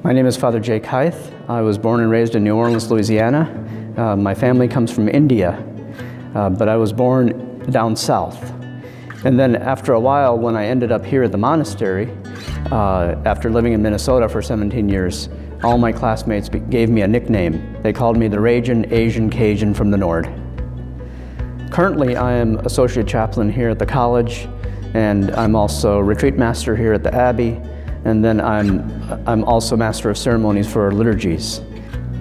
My name is Fr Jay Kythe. I was born and raised in New Orleans, Louisiana. My family comes from India, but I was born down south. And then after a while, when I ended up here at the monastery, after living in Minnesota for 17 years, all my classmates gave me a nickname. They called me the Ragin' Asian Cajun from the Nord. Currently, I am Associate Chaplain here at the college, and I'm also Retreat Master here at the Abbey, and then I'm also Master of Ceremonies for liturgies.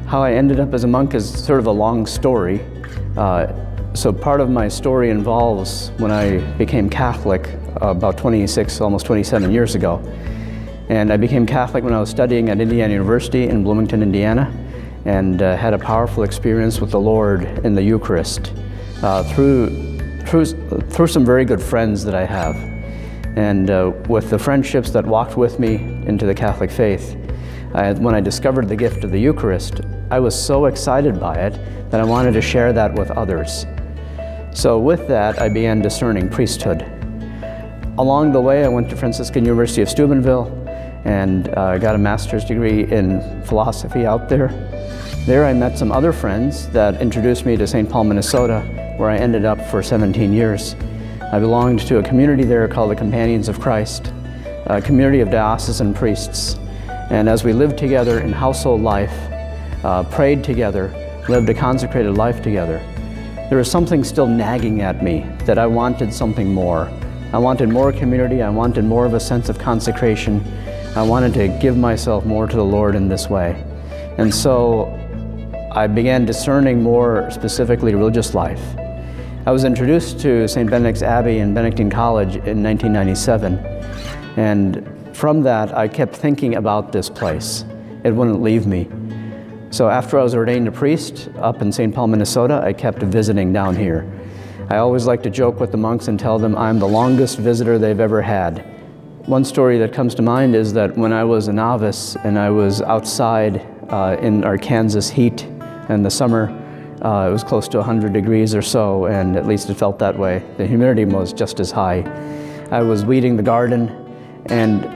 How I ended up as a monk is sort of a long story. So part of my story involves when I became Catholic about 26, almost 27 years ago. And I became Catholic when I was studying at Indiana University in Bloomington, Indiana, and had a powerful experience with the Lord in the Eucharist through some very good friends that I have. And with the friendships that walked with me into the Catholic faith, when I discovered the gift of the Eucharist, I was so excited by it that I wanted to share that with others. So with that, I began discerning priesthood. Along the way, I went to Franciscan University of Steubenville and got a master's degree in philosophy out there. There I met some other friends that introduced me to St. Paul, Minnesota, where I ended up for 17 years. I belonged to a community there called the Companions of Christ, a community of diocesan priests. And as we lived together in household life, prayed together, lived a consecrated life together, there was something still nagging at me that I wanted something more. I wanted more community, I wanted more of a sense of consecration. I wanted to give myself more to the Lord in this way. And so I began discerning more specifically religious life. I was introduced to St. Benedicts Abbey in Benedictine College in 1997, and from that I kept thinking about this place. It wouldn't leave me. So after I was ordained a priest up in St. Paul, Minnesota, I kept visiting down here. I always like to joke with the monks and tell them I'm the longest visitor they've ever had. One story that comes to mind is that when I was a novice and I was outside in our Kansas heat in the summer, it was close to 100 degrees or so, and at least it felt that way. The humidity was just as high. I was weeding the garden, and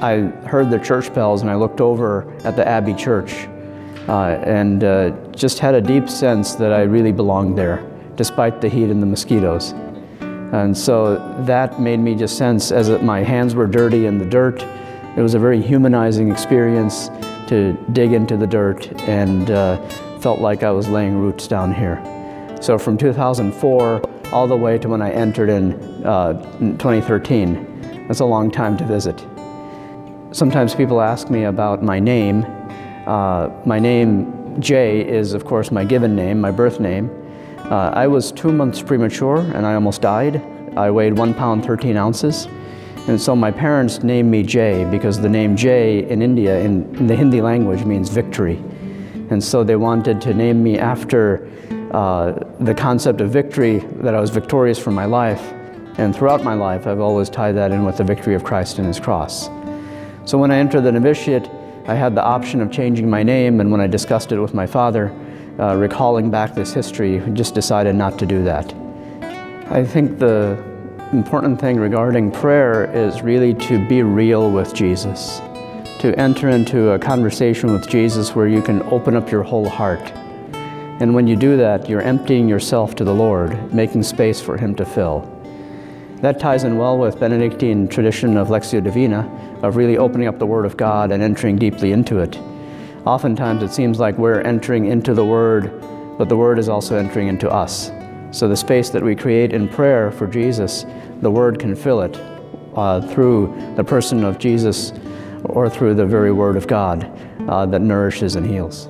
I heard the church bells, and I looked over at the Abbey Church, and just had a deep sense that I really belonged there, despite the heat and the mosquitoes. And so that made me just sense, as my hands were dirty in the dirt, it was a very humanizing experience to dig into the dirt, and felt like I was laying roots down here. So from 2004 all the way to when I entered in 2013, that's a long time to visit. Sometimes people ask me about my name. My name, Jay, is of course my given name, my birth name. I was 2 months premature and I almost died. I weighed 1 pound 13 ounces. And so my parents named me Jay because the name Jay in India, in the Hindi language, means victory. And so they wanted to name me after the concept of victory, that I was victorious for my life. And throughout my life, I've always tied that in with the victory of Christ and His cross. So when I entered the novitiate, I had the option of changing my name, and when I discussed it with my father, recalling back this history, we just decided not to do that. I think the important thing regarding prayer is really to be real with Jesus, to enter into a conversation with Jesus where you can open up your whole heart. And when you do that, you're emptying yourself to the Lord, making space for Him to fill. That ties in well with Benedictine tradition of Lectio Divina, of really opening up the Word of God and entering deeply into it. Oftentimes it seems like we're entering into the Word, but the Word is also entering into us. So the space that we create in prayer for Jesus, the Word can fill it through the person of Jesus or through the very Word of God that nourishes and heals.